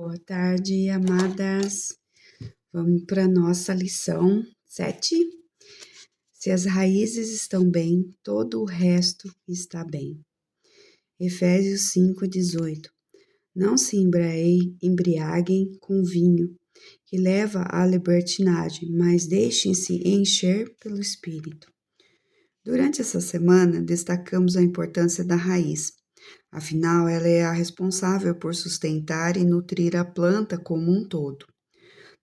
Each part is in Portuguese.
Boa tarde, amadas. Vamos para a nossa lição 7. Se as raízes estão bem, todo o resto está bem. Efésios 5:18. Não se embriaguem com vinho, que leva à libertinagem, mas deixem-se encher pelo Espírito. Durante essa semana, destacamos a importância da raiz. Afinal, ela é a responsável por sustentar e nutrir a planta como um todo.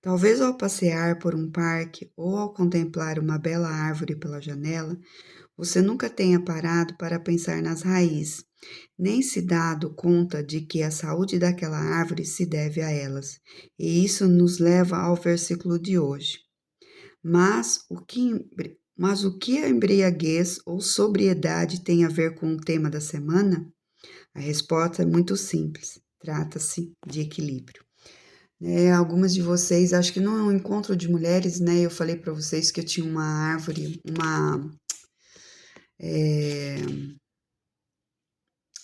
Talvez ao passear por um parque ou ao contemplar uma bela árvore pela janela, você nunca tenha parado para pensar nas raízes, nem se dado conta de que a saúde daquela árvore se deve a elas. E isso nos leva ao versículo de hoje. Mas o que a embriaguez ou sobriedade tem a ver com o tema da semana? A resposta é muito simples, trata-se de equilíbrio. Algumas de vocês, acho que no encontro de mulheres, eu falei para vocês que eu tinha uma árvore,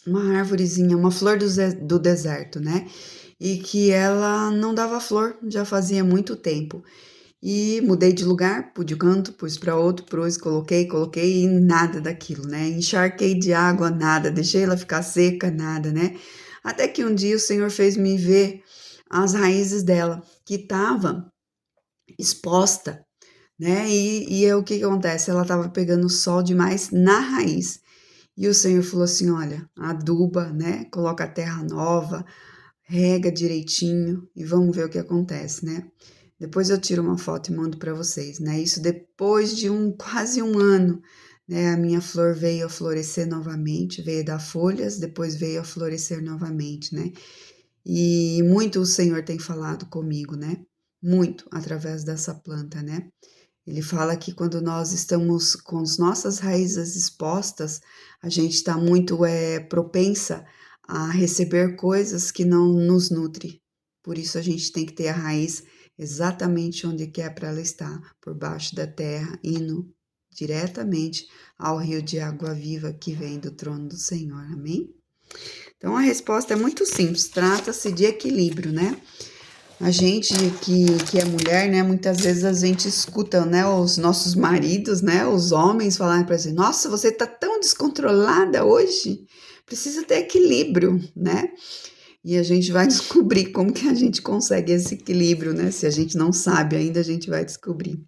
uma árvorezinha, uma flor do deserto, e que ela não dava flor, já fazia muito tempo. E mudei de lugar, pus de canto, pus para outro, coloquei e nada daquilo, Encharquei de água, nada, deixei ela ficar seca, nada, Até que um dia o Senhor fez me ver as raízes dela, que estava exposta, E o que acontece? Ela estava pegando sol demais na raiz. E o Senhor falou assim, olha, aduba, Coloca a terra nova, rega direitinho e vamos ver o que acontece, Depois eu tiro uma foto e mando para vocês, Isso depois de quase um ano, A minha flor veio a florescer novamente, veio dar folhas, depois veio a florescer novamente, E muito o Senhor tem falado comigo, Muito através dessa planta, Ele fala que quando nós estamos com as nossas raízes expostas, a gente está muito propensa a receber coisas que não nos nutrem. Por isso a gente tem que ter a raiz exatamente onde quer para ela estar, por baixo da terra, indo diretamente ao rio de água viva que vem do trono do Senhor. Amém? Então a resposta é muito simples, trata-se de equilíbrio, A gente que é mulher, muitas vezes a gente escuta, os nossos maridos, os homens falarem para gente, nossa, você tá tão descontrolada hoje, precisa ter equilíbrio, E a gente vai descobrir como que a gente consegue esse equilíbrio, Se a gente não sabe ainda, a gente vai descobrir.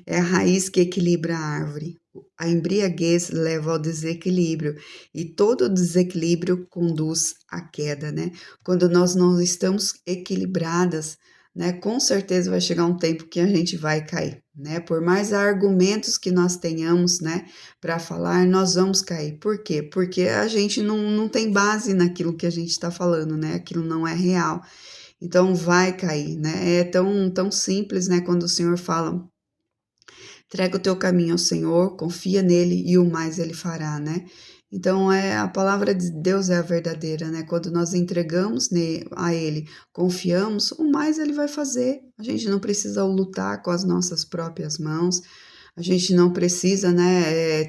É a raiz que equilibra a árvore. A embriaguez leva ao desequilíbrio e todo desequilíbrio conduz à queda, Quando nós não estamos equilibradas, com certeza vai chegar um tempo que a gente vai cair, Por mais argumentos que nós tenhamos, para falar, nós vamos cair. Por quê? Porque a gente não tem base naquilo que a gente está falando, Aquilo não é real. Então vai cair, É tão simples, Quando o Senhor fala, entrega o teu caminho ao Senhor, confia nele e o mais ele fará, Então, a palavra de Deus é a verdadeira, Quando nós entregamos a ele, confiamos, o mais ele vai fazer. A gente não precisa lutar com as nossas próprias mãos, a gente não precisa,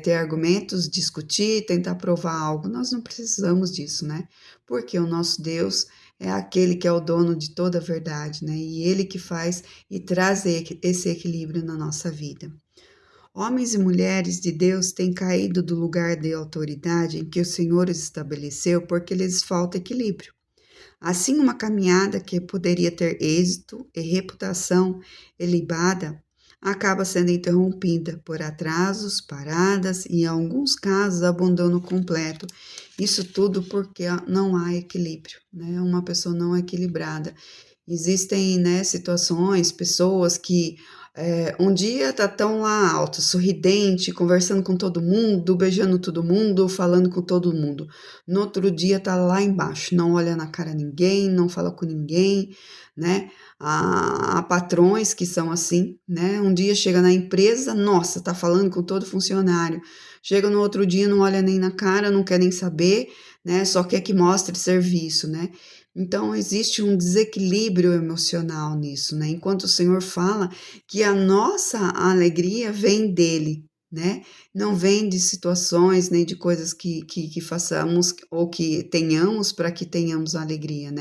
ter argumentos, discutir, tentar provar algo. Nós não precisamos disso, Porque o nosso Deus é aquele que é o dono de toda a verdade, E ele que faz e traz esse equilíbrio na nossa vida. Homens e mulheres de Deus têm caído do lugar de autoridade em que o Senhor os estabeleceu porque lhes falta equilíbrio. Assim, uma caminhada que poderia ter êxito e reputação ilibada acaba sendo interrompida por atrasos, paradas e, em alguns casos, abandono completo. Isso tudo porque não há equilíbrio, Uma pessoa não equilibrada. Existem, situações, pessoas que um dia tá tão lá alto, sorridente, conversando com todo mundo, beijando todo mundo, falando com todo mundo. No outro dia tá lá embaixo, não olha na cara de ninguém, não fala com ninguém, Há patrões que são assim, Um dia chega na empresa, nossa, tá falando com todo funcionário. Chega no outro dia, não olha nem na cara, não quer nem saber, Só quer que mostre serviço, Então, existe um desequilíbrio emocional nisso, Enquanto o Senhor fala que a nossa alegria vem dele, Não vem de situações, nem de coisas que façamos ou que tenhamos para que tenhamos alegria,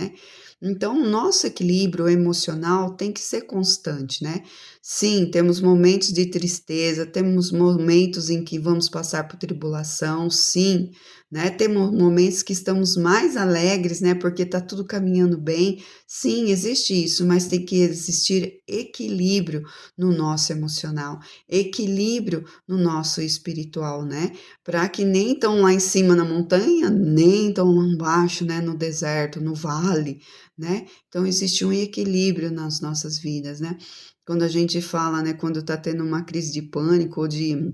Então, o nosso equilíbrio emocional tem que ser constante, né? Sim, temos momentos de tristeza, temos momentos em que vamos passar por tribulação, sim, né? Temos momentos que estamos mais alegres, né? Porque tá tudo caminhando bem. Sim, existe isso, mas tem que existir equilíbrio no nosso emocional, equilíbrio no nosso espiritual, né? Para que nem tão lá em cima na montanha, nem tão lá embaixo, né? No deserto, no vale, né? Então existe um equilíbrio nas nossas vidas, né? Quando a gente fala, né, quando tá tendo uma crise de pânico ou de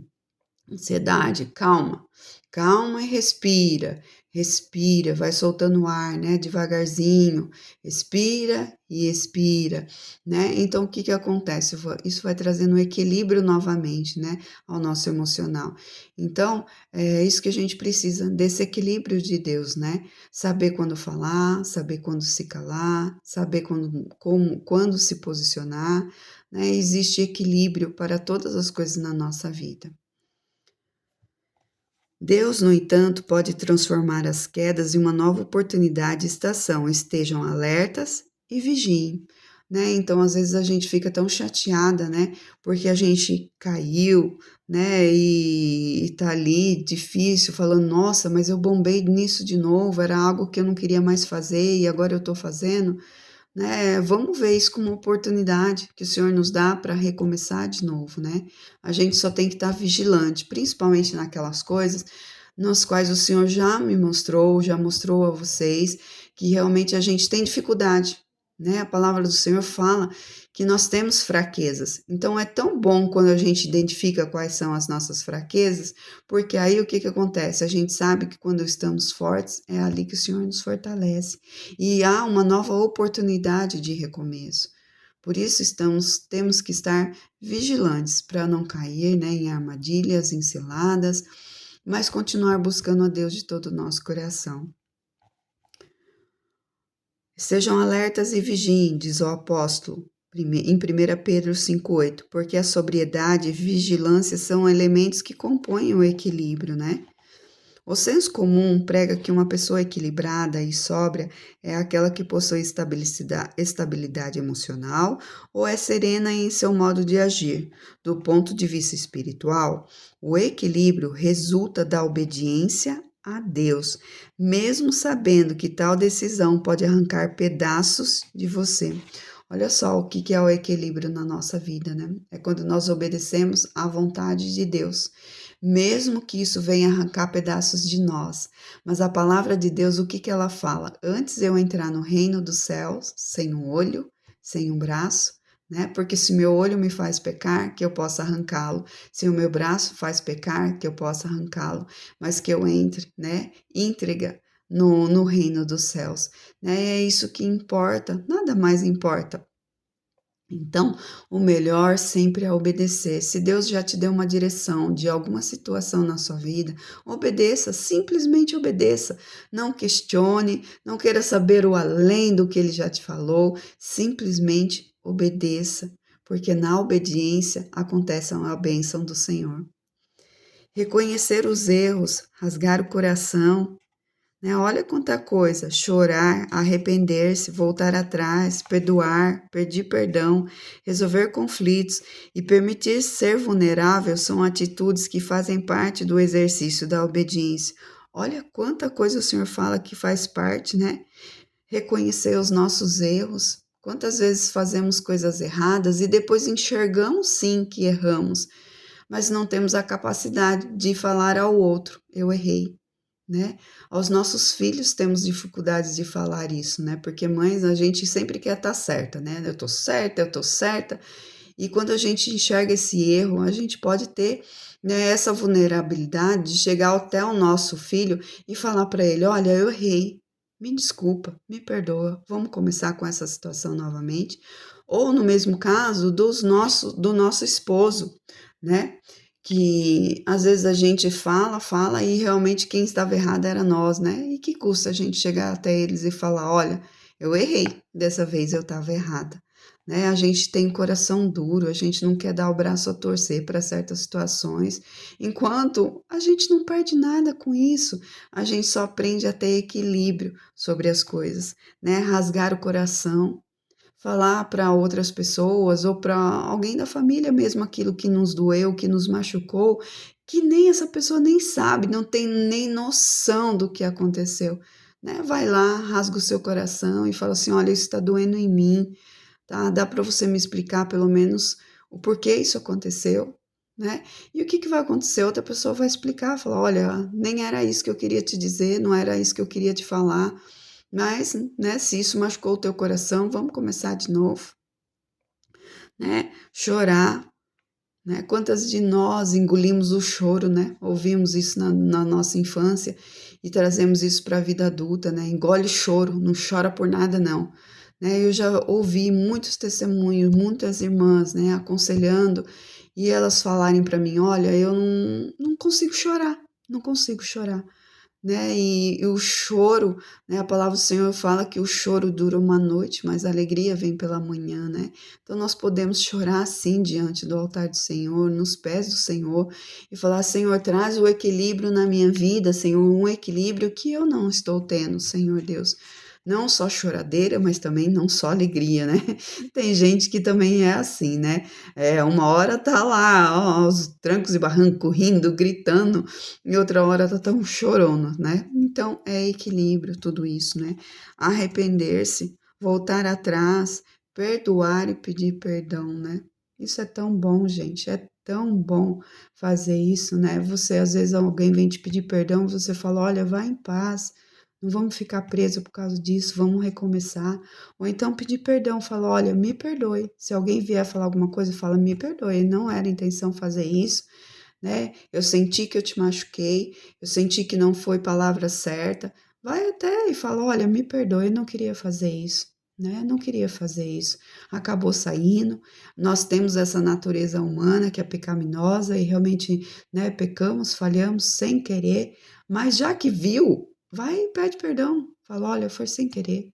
ansiedade, calma, calma e respira, respira, vai soltando o ar, né, devagarzinho, respira e expira, né? Então o que que acontece? Isso vai trazendo um equilíbrio novamente, né, ao nosso emocional. Então é isso que a gente precisa desse equilíbrio de Deus, né? Saber quando falar, saber quando se calar, saber quando se posicionar, né? Existe equilíbrio para todas as coisas na nossa vida. Deus, no entanto, pode transformar as quedas em uma nova oportunidade e estação. Estejam alertas e vigiem. Né? Então, às vezes a gente fica tão chateada, né? Porque a gente caiu, né? E tá ali difícil, falando, nossa, mas eu bombei nisso de novo, era algo que eu não queria mais fazer e agora eu tô fazendo, né? Vamos ver isso como uma oportunidade que o Senhor nos dá para recomeçar de novo, né? A gente só tem que estar vigilante, principalmente naquelas coisas nas quais o Senhor já mostrou a vocês que realmente a gente tem dificuldade, né? A palavra do Senhor fala que nós temos fraquezas. Então é tão bom quando a gente identifica quais são as nossas fraquezas, porque aí o que que acontece? A gente sabe que quando estamos fortes, é ali que o Senhor nos fortalece e há uma nova oportunidade de recomeço. Por isso temos que estar vigilantes para não cair, né, em armadilhas, em ciladas, mas continuar buscando a Deus de todo o nosso coração. Sejam alertas e vigiem, diz o apóstolo em 1 Pedro 5,8, porque a sobriedade e vigilância são elementos que compõem o equilíbrio, né? O senso comum prega que uma pessoa equilibrada e sóbria é aquela que possui estabilidade emocional ou é serena em seu modo de agir. Do ponto de vista espiritual, o equilíbrio resulta da obediência a Deus, mesmo sabendo que tal decisão pode arrancar pedaços de você. Olha só o que é o equilíbrio na nossa vida, né? É quando nós obedecemos à vontade de Deus, mesmo que isso venha arrancar pedaços de nós. Mas a palavra de Deus, o que que ela fala? Antes eu entrar no reino dos céus, sem um olho, sem um braço, né? Porque se meu olho me faz pecar, que eu possa arrancá-lo. Se o meu braço faz pecar, que eu possa arrancá-lo. Mas que eu entre, né? Íntegra no reino dos céus, né? É isso que importa, nada mais importa. Então, o melhor sempre é obedecer. Se Deus já te deu uma direção de alguma situação na sua vida, obedeça, simplesmente obedeça. Não questione, não queira saber o além do que ele já te falou, simplesmente obedeça, porque na obediência acontece a bênção do Senhor. Reconhecer os erros, rasgar o coração, né? Olha quanta coisa: chorar, arrepender-se, voltar atrás, perdoar, pedir perdão, resolver conflitos e permitir ser vulnerável são atitudes que fazem parte do exercício da obediência. Olha quanta coisa o Senhor fala que faz parte, né? Reconhecer os nossos erros. Quantas vezes fazemos coisas erradas e depois enxergamos sim que erramos, mas não temos a capacidade de falar ao outro: eu errei, né? Aos nossos filhos temos dificuldades de falar isso, né? Porque mães, a gente sempre quer estar certa, né? Eu tô certa. E quando a gente enxerga esse erro, a gente pode ter, né, essa vulnerabilidade de chegar até o nosso filho e falar para ele: olha, eu errei, me desculpa, me perdoa, vamos começar com essa situação novamente. Ou no mesmo caso do nosso esposo, né? Que às vezes a gente fala e realmente quem estava errado era nós, né? E que custa a gente chegar até eles e falar: olha, eu errei, dessa vez eu estava errada, né? A gente tem coração duro, a gente não quer dar o braço a torcer para certas situações, enquanto a gente não perde nada com isso, a gente só aprende a ter equilíbrio sobre as coisas, né? Rasgar o coração, falar para outras pessoas ou para alguém da família mesmo aquilo que nos doeu, que nos machucou, que nem essa pessoa nem sabe, não tem nem noção do que aconteceu, né? Vai lá, rasga o seu coração e fala assim: olha, isso está doendo em mim, tá? Dá para você me explicar pelo menos o porquê isso aconteceu, né? E o que que vai acontecer? Outra pessoa vai explicar, falar: olha, nem era isso que eu queria te dizer, não era isso que eu queria te falar, mas, né, se isso machucou o teu coração, vamos começar de novo, né? Chorar, né? Quantas de nós engolimos o choro, né? Ouvimos isso na nossa infância e trazemos isso para a vida adulta, né? Engole choro, não chora por nada, não. Né? Eu já ouvi muitos testemunhos, muitas irmãs, né, aconselhando e elas falarem para mim: olha, eu não consigo chorar, não consigo chorar, né? E o choro, né? A palavra do Senhor fala que o choro dura uma noite, mas a alegria vem pela manhã, né? Então nós podemos chorar sim diante do altar do Senhor, nos pés do Senhor e falar: Senhor, traz o equilíbrio na minha vida, Senhor, um equilíbrio que eu não estou tendo, Senhor Deus. Não só choradeira, mas também não só alegria, né? Tem gente que também é assim, né? Uma hora tá lá, ó, aos trancos e barrancos, rindo, gritando, e outra hora tá tão chorona, né? Então é equilíbrio tudo isso, né? Arrepender-se, voltar atrás, perdoar e pedir perdão, né? Isso é tão bom, gente, é tão bom fazer isso, né? Você, às vezes, alguém vem te pedir perdão, você fala: olha, vai em paz, não vamos ficar preso por causa disso, vamos recomeçar. Ou então pedir perdão, fala: olha, me perdoe. Se alguém vier falar alguma coisa, fala: me perdoe, não era a intenção fazer isso, né? Eu senti que eu te machuquei, eu senti que não foi palavra certa. Vai até e fala: olha, me perdoe, eu não queria fazer isso, né? Não queria fazer isso. Acabou saindo. Nós temos essa natureza humana que é pecaminosa e realmente, né, pecamos, falhamos sem querer, mas já que viu, vai e pede perdão. Fala: olha, foi sem querer.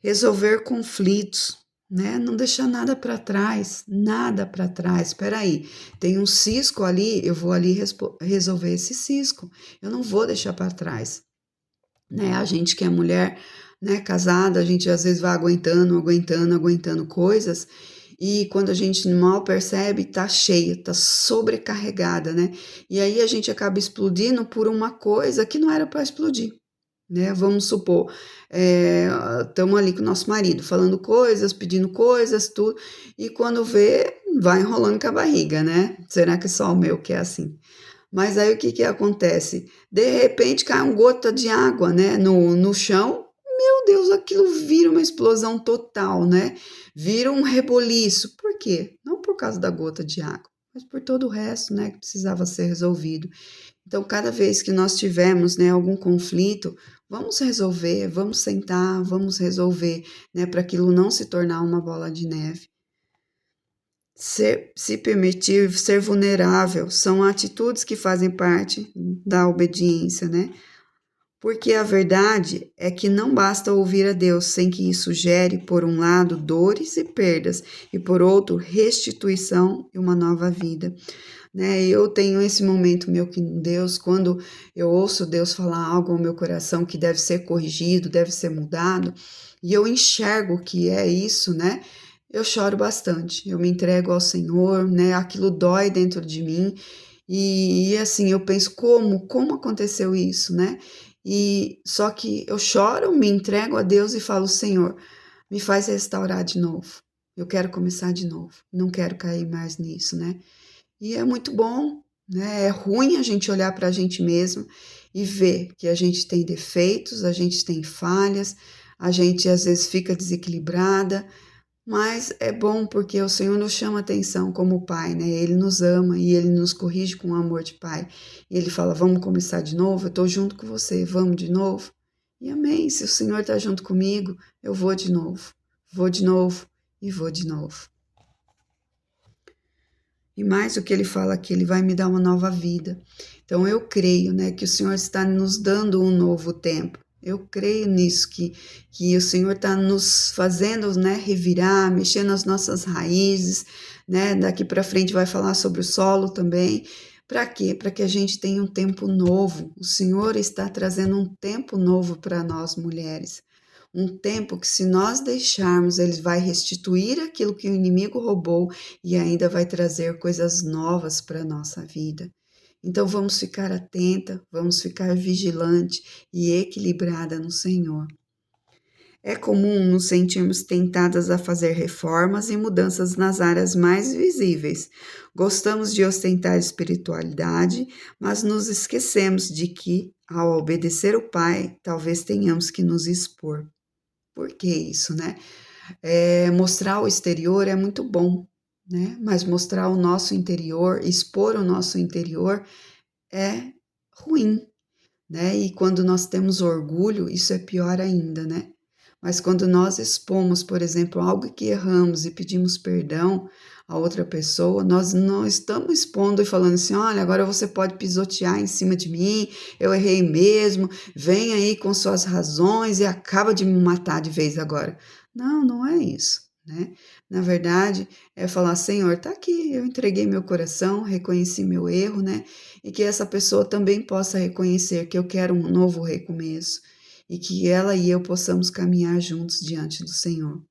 Resolver conflitos, né? Não deixar nada para trás, nada para trás. Espera aí, tem um cisco ali, eu vou ali resolver esse cisco. Eu não vou deixar para trás, né? A gente que é mulher, né, casada, a gente às vezes vai aguentando coisas. E quando a gente mal percebe, tá cheia, tá sobrecarregada, né? E aí a gente acaba explodindo por uma coisa que não era para explodir, né? Vamos supor, estamos ali com o nosso marido, falando coisas, pedindo coisas, tudo, e quando vê, vai enrolando com a barriga, né? Será que só o meu que é assim? Mas aí o que que acontece? De repente cai uma gota de água, né, no chão, meu Deus, aquilo vira uma explosão total, né? Vira um reboliço. Por quê? Não por causa da gota de água, mas por todo o resto, né, que precisava ser resolvido. Então, cada vez que nós tivermos, né, algum conflito, vamos resolver, vamos sentar, vamos resolver, né, para aquilo não se tornar uma bola de neve. Se permitir ser vulnerável são atitudes que fazem parte da obediência, né? Porque a verdade é que não basta ouvir a Deus sem que isso gere, por um lado, dores e perdas, e por outro, restituição e uma nova vida, né? Eu tenho esse momento meu com Deus, quando eu ouço Deus falar algo ao meu coração que deve ser corrigido, deve ser mudado, e eu enxergo que é isso, né? Eu choro bastante, eu me entrego ao Senhor, né? Aquilo dói dentro de mim, e assim, eu penso: como aconteceu isso, né? E só que eu choro, me entrego a Deus e falo: Senhor, me faz restaurar de novo. Eu quero começar de novo, não quero cair mais nisso, né? E é muito bom, né? É ruim a gente olhar para a gente mesmo e ver que a gente tem defeitos, a gente tem falhas, a gente às vezes fica desequilibrada, mas é bom porque o Senhor nos chama atenção como Pai, né? Ele nos ama e Ele nos corrige com o amor de Pai. E Ele fala: vamos começar de novo? Eu estou junto com você, vamos de novo? E amém, se o Senhor está junto comigo, eu vou de novo e vou de novo. E mais o que ele fala aqui, ele vai me dar uma nova vida. Então eu creio, né, que o Senhor está nos dando um novo tempo. Eu creio nisso, que o Senhor está nos fazendo, né, revirar, mexer nas nossas raízes, né? Daqui para frente vai falar sobre o solo também. Para quê? Para que a gente tenha um tempo novo. O Senhor está trazendo um tempo novo para nós mulheres. Um tempo que, se nós deixarmos, Ele vai restituir aquilo que o inimigo roubou e ainda vai trazer coisas novas para a nossa vida. Então vamos ficar atenta, vamos ficar vigilante e equilibrada no Senhor. É comum nos sentirmos tentadas a fazer reformas e mudanças nas áreas mais visíveis. Gostamos de ostentar espiritualidade, mas nos esquecemos de que, ao obedecer o Pai, talvez tenhamos que nos expor. Por que isso, né? Mostrar o exterior é muito bom, né? Mas mostrar o nosso interior, expor o nosso interior é ruim, né? E quando nós temos orgulho, isso é pior ainda, né? Mas quando nós expomos, por exemplo, algo que erramos e pedimos perdão a outra pessoa, nós não estamos expondo e falando assim: olha, agora você pode pisotear em cima de mim, eu errei mesmo, vem aí com suas razões e acaba de me matar de vez agora. Não, não é isso, né? Na verdade, é falar: Senhor, tá aqui, eu entreguei meu coração, reconheci meu erro, né? E que essa pessoa também possa reconhecer que eu quero um novo recomeço e que ela e eu possamos caminhar juntos diante do Senhor.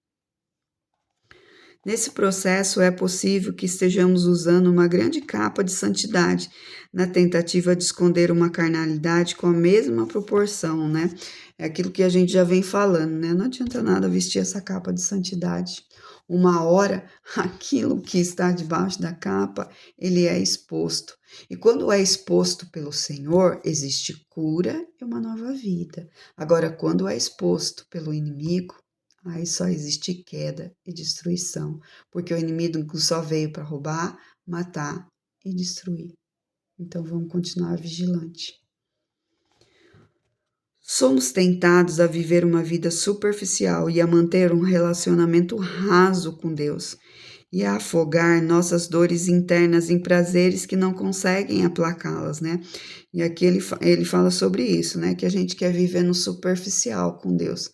Nesse processo, é possível que estejamos usando uma grande capa de santidade na tentativa de esconder uma carnalidade com a mesma proporção, né? É aquilo que a gente já vem falando, né? Não adianta nada vestir essa capa de santidade. Uma hora, aquilo que está debaixo da capa, ele é exposto. E quando é exposto pelo Senhor, existe cura e uma nova vida. Agora, quando é exposto pelo inimigo, aí só existe queda e destruição, porque o inimigo só veio para roubar, matar e destruir. Então vamos continuar vigilante. Somos tentados a viver uma vida superficial e a manter um relacionamento raso com Deus e a afogar nossas dores internas em prazeres que não conseguem aplacá-las, né? E aqui ele fala sobre isso, né? Que a gente quer viver no superficial com Deus.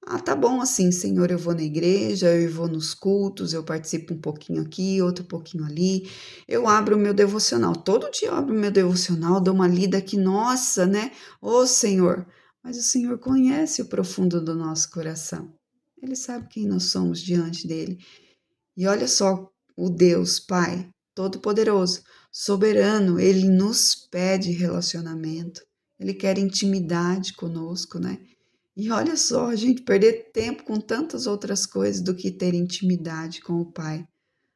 Ah, tá bom assim, Senhor, eu vou na igreja, eu vou nos cultos, eu participo um pouquinho aqui, outro pouquinho ali. Eu abro o meu devocional, todo dia eu abro o meu devocional, dou uma lida aqui, nossa, né? Ô, Senhor, mas o Senhor conhece o profundo do nosso coração. Ele sabe quem nós somos diante dele. E olha só, o Deus Pai Todo-Poderoso, soberano, ele nos pede relacionamento. Ele quer intimidade conosco, né? E olha só, a gente perder tempo com tantas outras coisas do que ter intimidade com o Pai.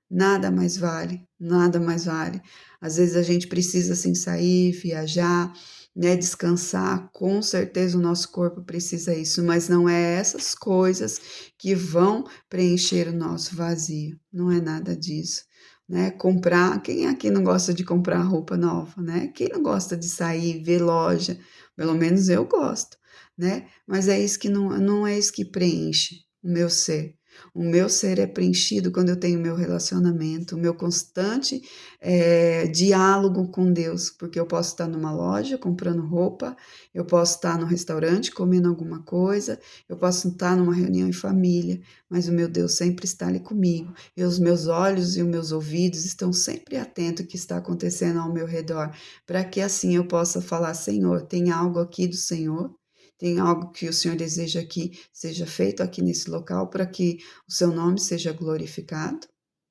Nada mais vale, nada mais vale. Às vezes a gente precisa assim sair, viajar, né, descansar. Com certeza o nosso corpo precisa isso, mas não é essas coisas que vão preencher o nosso vazio. Não é nada disso, né? Comprar, quem aqui não gosta de comprar roupa nova, né? Quem não gosta de sair, ver loja? Pelo menos eu gosto, né? Mas é isso que não é isso que preenche o meu ser. O meu ser é preenchido quando eu tenho meu relacionamento, o meu constante diálogo com Deus, porque eu posso estar numa loja comprando roupa, eu posso estar no restaurante comendo alguma coisa, eu posso estar numa reunião em família, mas o meu Deus sempre está ali comigo, e os meus olhos e os meus ouvidos estão sempre atentos ao que está acontecendo ao meu redor, para que assim eu possa falar: Senhor, tem algo aqui do Senhor? Tem algo que o Senhor deseja que seja feito aqui nesse local para que o seu nome seja glorificado?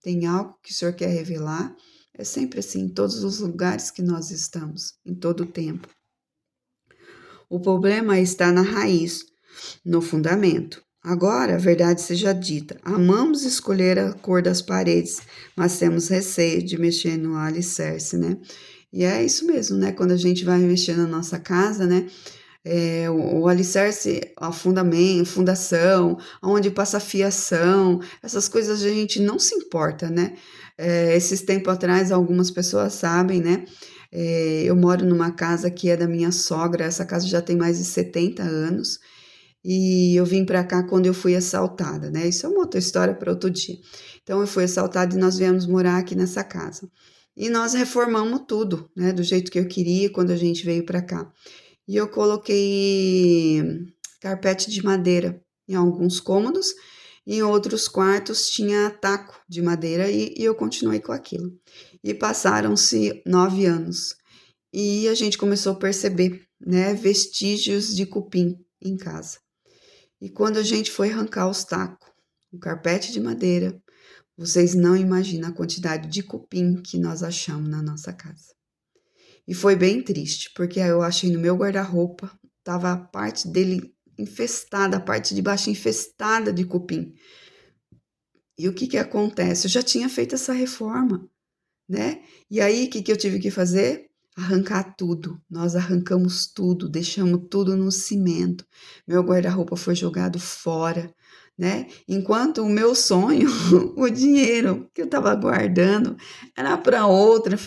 Tem algo que o Senhor quer revelar? É sempre assim, em todos os lugares que nós estamos, em todo o tempo. O problema está na raiz, no fundamento. Agora, a verdade seja dita, amamos escolher a cor das paredes, mas temos receio de mexer no alicerce, né? E é isso mesmo, né? Quando a gente vai mexer na nossa casa, né? O alicerce, a fundamento, fundação, onde passa a fiação, essas coisas a gente não se importa, né? Esses tempos atrás, algumas pessoas sabem, né? Eu moro numa casa que é da minha sogra, essa casa já tem mais de 70 anos, e eu vim para cá quando eu fui assaltada, né? Isso é uma outra história para outro dia. Então, eu fui assaltada e nós viemos morar aqui nessa casa. E nós reformamos tudo, né? Do jeito que eu queria quando a gente veio para cá. E eu coloquei carpete de madeira em alguns cômodos, em outros quartos tinha taco de madeira e eu continuei com aquilo. E passaram-se 9 anos e a gente começou a perceber, né, vestígios de cupim em casa. E quando a gente foi arrancar os tacos, o carpete de madeira, vocês não imaginam a quantidade de cupim que nós achamos na nossa casa. E foi bem triste, porque eu achei no meu guarda-roupa, tava a parte dele infestada, a parte de baixo infestada de cupim. E o que que acontece? Eu já tinha feito essa reforma, né? E aí, o que que eu tive que fazer? Arrancar tudo. Nós arrancamos tudo, deixamos tudo no cimento. Meu guarda-roupa foi jogado fora, né? Enquanto o meu sonho, o dinheiro que eu estava guardando, era para outra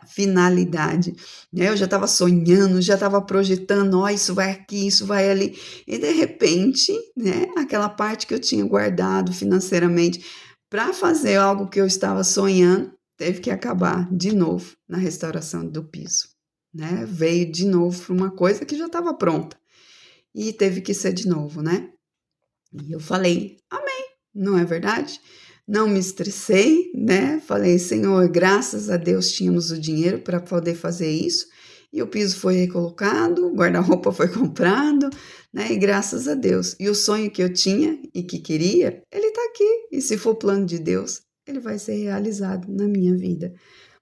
finalidade, né? Eu já estava sonhando, já estava projetando, ó, isso vai aqui, isso vai ali. E de repente, né, aquela parte que eu tinha guardado financeiramente para fazer algo que eu estava sonhando, teve que acabar de novo na restauração do piso, né? Veio de novo para uma coisa que já estava pronta e teve que ser de novo, né? E eu falei, amém, não é verdade? Não me estressei, né? Falei, Senhor, graças a Deus tínhamos o dinheiro para poder fazer isso. E o piso foi recolocado, o guarda-roupa foi comprado, né? E graças a Deus. E o sonho que eu tinha e que queria, ele está aqui. E se for plano de Deus, ele vai ser realizado na minha vida.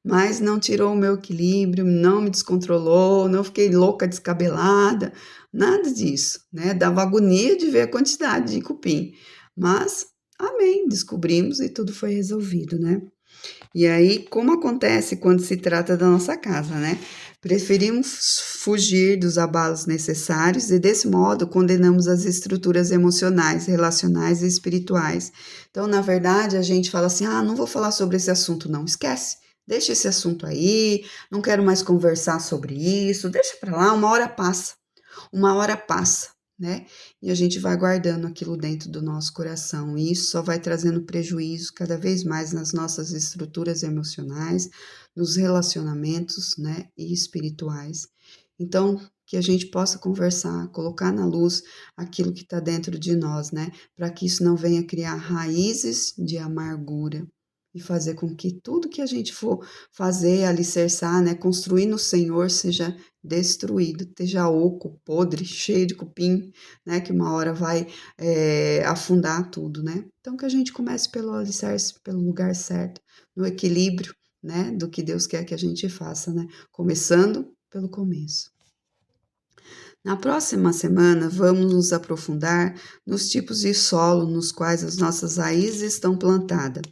Mas não tirou o meu equilíbrio, não me descontrolou, não fiquei louca, descabelada, nada disso, né? Dava agonia de ver a quantidade de cupim. Mas, amém, descobrimos e tudo foi resolvido, né? E aí, como acontece quando se trata da nossa casa, né? Preferimos fugir dos abalos necessários e, desse modo, condenamos as estruturas emocionais, relacionais e espirituais. Então, na verdade, a gente fala assim: ah, não vou falar sobre esse assunto, não, esquece. Deixa esse assunto aí, não quero mais conversar sobre isso, deixa para lá, uma hora passa, né? E a gente vai guardando aquilo dentro do nosso coração, e isso só vai trazendo prejuízo cada vez mais nas nossas estruturas emocionais, nos relacionamentos, né, e espirituais. Então, que a gente possa conversar, colocar na luz aquilo que está dentro de nós, né, para que isso não venha criar raízes de amargura e fazer com que tudo que a gente for fazer, alicerçar, né, construir no Senhor seja destruído, esteja oco, podre, cheio de cupim, né, que uma hora vai afundar tudo, né? Então que a gente comece pelo alicerce, pelo lugar certo, no equilíbrio, né, do que Deus quer que a gente faça, né? Começando pelo começo. Na próxima semana, vamos nos aprofundar nos tipos de solo nos quais as nossas raízes estão plantadas.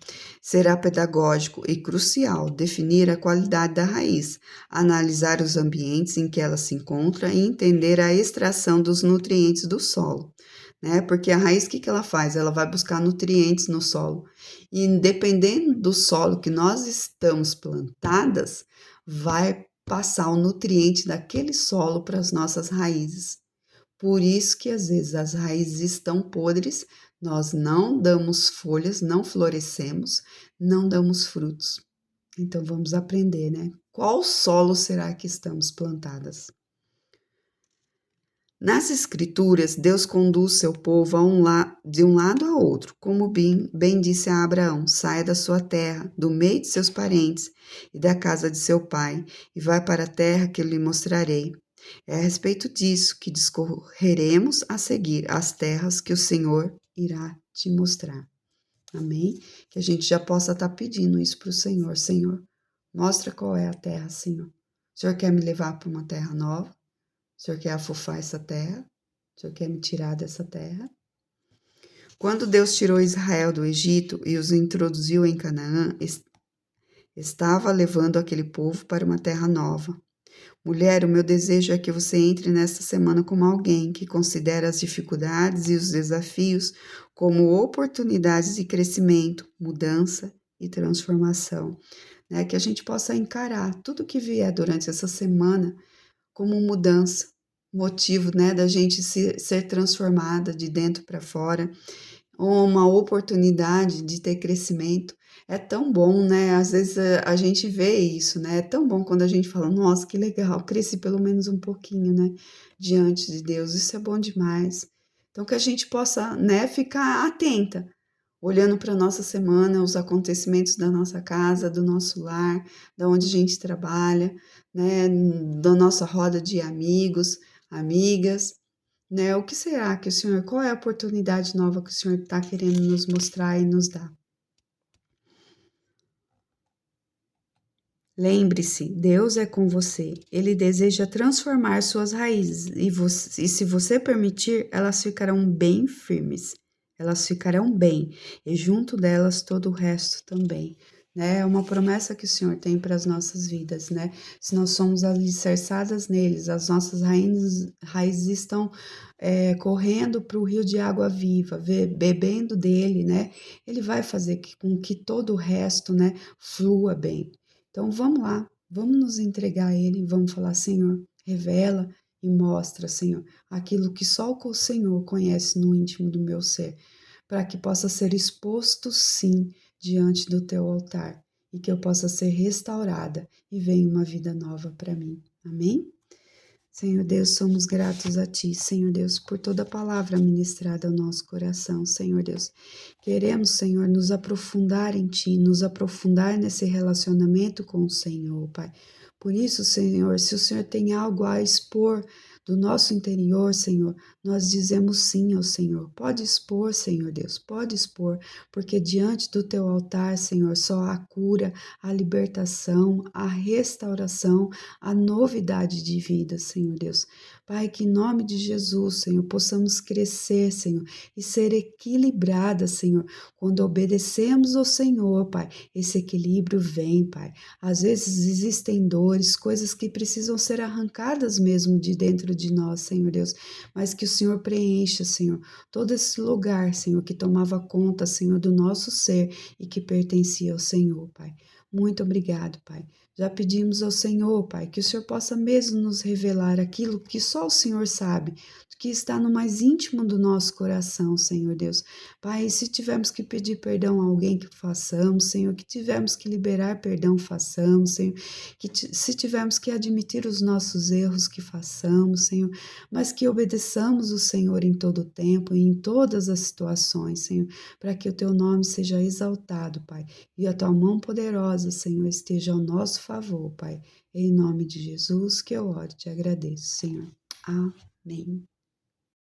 Será pedagógico e crucial definir a qualidade da raiz, analisar os ambientes em que ela se encontra e entender a extração dos nutrientes do solo. Né? Porque a raiz, o que ela faz? Ela vai buscar nutrientes no solo. E dependendo do solo que nós estamos plantadas, vai passar o nutriente daquele solo para as nossas raízes. Por isso que às vezes as raízes estão podres, nós não damos folhas, não florescemos, não damos frutos. Então vamos aprender, né? Qual solo será que estamos plantadas? Nas Escrituras, Deus conduz seu povo de um lado a outro, como bem disse a Abraão: saia da sua terra, do meio de seus parentes e da casa de seu pai, e vai para a terra que eu lhe mostrarei. É a respeito disso que discorreremos a seguir, as terras que o Senhor irá te mostrar. Amém? Que a gente já possa estar pedindo isso para o Senhor. Senhor, mostra qual é a terra, Senhor. O Senhor quer me levar para uma terra nova? O Senhor quer afofar essa terra? O Senhor quer me tirar dessa terra? Quando Deus tirou Israel do Egito e os introduziu em Canaã, estava levando aquele povo para uma terra nova. Mulher, o meu desejo é que você entre nesta semana como alguém que considera as dificuldades e os desafios como oportunidades de crescimento, mudança e transformação. Né? Que a gente possa encarar tudo que vier durante essa semana como mudança, motivo, né, da gente ser transformada de dentro para fora, ou uma oportunidade de ter crescimento. É tão bom, né? Às vezes a gente vê isso, né? É tão bom quando a gente fala, nossa, que legal, cresci pelo menos um pouquinho, né? Diante de Deus, isso é bom demais. Então, que a gente possa, né, ficar atenta, olhando para a nossa semana, os acontecimentos da nossa casa, do nosso lar, da onde a gente trabalha, né, da nossa roda de amigos, amigas, né? O que será que o Senhor, qual é a oportunidade nova que o Senhor está querendo nos mostrar e nos dar? Lembre-se, Deus é com você. Ele deseja transformar suas raízes e se você permitir, elas ficarão bem firmes. Elas ficarão bem e junto delas todo o resto também. Né? É uma promessa que o Senhor tem para as nossas vidas, né? Se nós somos alicerçadas neles, as nossas raízes estão correndo para o rio de água viva, bebendo dele, né? Ele vai fazer com que todo o resto, né, flua bem. Então vamos lá, vamos nos entregar a Ele, vamos falar, Senhor, revela e mostra, Senhor, aquilo que só o Senhor conhece no íntimo do meu ser, para que possa ser exposto, sim, diante do teu altar e que eu possa ser restaurada e venha uma vida nova para mim. Amém? Senhor Deus, somos gratos a Ti, Senhor Deus, por toda a palavra ministrada ao nosso coração, Senhor Deus. Queremos, Senhor, nos aprofundar em Ti, nos aprofundar nesse relacionamento com o Senhor, Pai. Por isso, Senhor, se o Senhor tem algo a expor do nosso interior, Senhor, nós dizemos sim ao Senhor. Pode expor, Senhor Deus, pode expor, porque diante do Teu altar, Senhor, só há cura, a libertação, a restauração, a novidade de vida, Senhor Deus. Pai, que em nome de Jesus, Senhor, possamos crescer, Senhor, e ser equilibrada, Senhor. Quando obedecemos ao Senhor, Pai, esse equilíbrio vem, Pai. Às vezes existem dores, coisas que precisam ser arrancadas mesmo de dentro de nós, Senhor Deus, mas que o Senhor preencha, Senhor, todo esse lugar, Senhor, que tomava conta, Senhor, do nosso ser e que pertencia ao Senhor, Pai. Muito obrigado, Pai. Já pedimos ao Senhor, Pai, que o Senhor possa mesmo nos revelar aquilo que só o Senhor sabe, que está no mais íntimo do nosso coração, Senhor Deus. Pai, se tivermos que pedir perdão a alguém, que façamos, Senhor, que tivermos que liberar perdão, façamos, Senhor, se tivermos que admitir os nossos erros, que façamos, Senhor, mas que obedeçamos o Senhor em todo o tempo e em todas as situações, Senhor, para que o teu nome seja exaltado, Pai, e a tua mão poderosa, Senhor, esteja ao nosso favor, Pai. Em nome de Jesus que eu oro e te agradeço, Senhor. Amém.